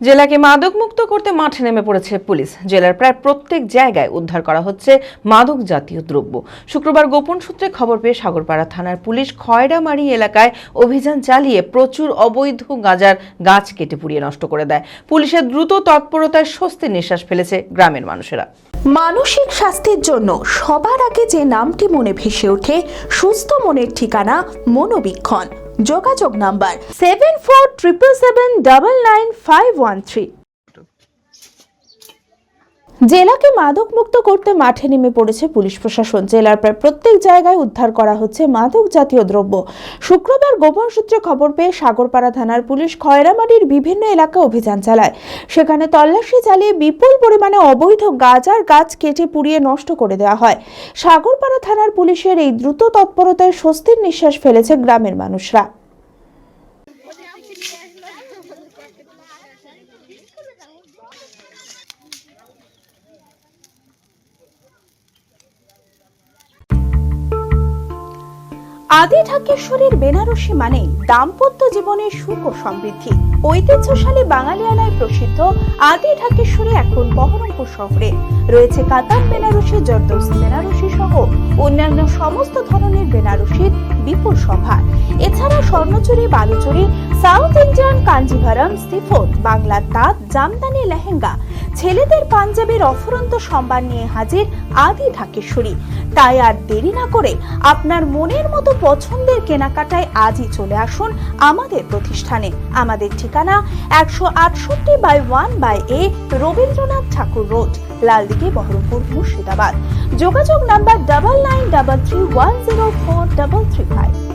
জেলাকে মাদকমুক্ত করতে মাঠে নেমে পড়েছে পুলিশ। জেলার প্রায় প্রত্যেক জায়গায় উদ্ধার করা হচ্ছে মাদক জাতীয় দ্রব্য। শুক্রবার গোপন সূত্রে খবর পেয়ে সাগরপাড়া থানার পুলিশ খয়রামারি এলাকায় অভিযান চালিয়ে প্রচুর অবৈধ গাঁজার গাছ কেটে পুড়িয়ে নষ্ট করে দেয়। পুলিশের দ্রুত তৎপরতায় স্বস্তির নিঃশ্বাস ফেলেছে গ্রামের মানুষেরা। মানসিক স্বাস্থ্যের জন্য সবার আগে যে নামটি মনে ভেসে ওঠে, সুস্থ মনের ঠিকানা মনোবীক্ষণ। যোগাযোগ নাম্বার 7477799513। জেলাকে মাদকমুক্ত করতে মাঠে নেমে পড়েছে পুলিশ প্রশাসন। জেলার প্রায় প্রত্যেক জায়গায় উদ্ধার করা হচ্ছে মাদক জাতীয় দ্রব্য। শুক্রবার গোপন সূত্রে খবর পেয়ে সাগরপাড়া থানার পুলিশ খয়রামারির বিভিন্ন এলাকা অভিযান চালায়। সেখানে তল্লাশি চালিয়ে বিপুল পরিমাণে অবৈধ গাঁজার গাছ কেটে পুড়িয়ে নষ্ট করে দেওয়া হয়। সাগরপাড়া থানার পুলিশের এই দ্রুত তৎপরতায় স্বস্তির নিঃশ্বাস ফেলেছে গ্রামের মানুষরা। আদি ঢাকেশ্বরীর বেনারসি মানে দাম্পত্য জীবনের সুখ ও সমৃদ্ধি। ঐতিহ্যশালী বাঙালিয়ানায় প্রসিদ্ধ আদি ঢাকেশ্বরী এখন বহরমপুর শহরে রয়েছে। কাতার বেনারসি, জর্দৌসি বেনারসি সহ অন্যান্য সমস্ত ধরনের বেনারসির বিপুল সম্ভার। এছাড়া Swarnachari, Baluchari, south Indian Kanjivaram, chiffon, বাংলার তাঁত, জামদানি, লেহেঙ্গা, ছেলেদের পাঞ্জাবির অফুরন্ত সম্ভার নিয়ে হাজির আদি ঢাকেশ্বরী। তাই আর দেরি না করে আপনার মনের মতো পছন্দের কেনাকাটায় আজই চলে আসুন আমাদের প্রতিষ্ঠানে। আমাদের ঠিকানা 168/1/A রবীন্দ্রনাথ ঠাকুর রোড, লালদিঘি, বহরমপুর, মুর্শিদাবাদ। যোগাযোগ নাম্বার 9933104335।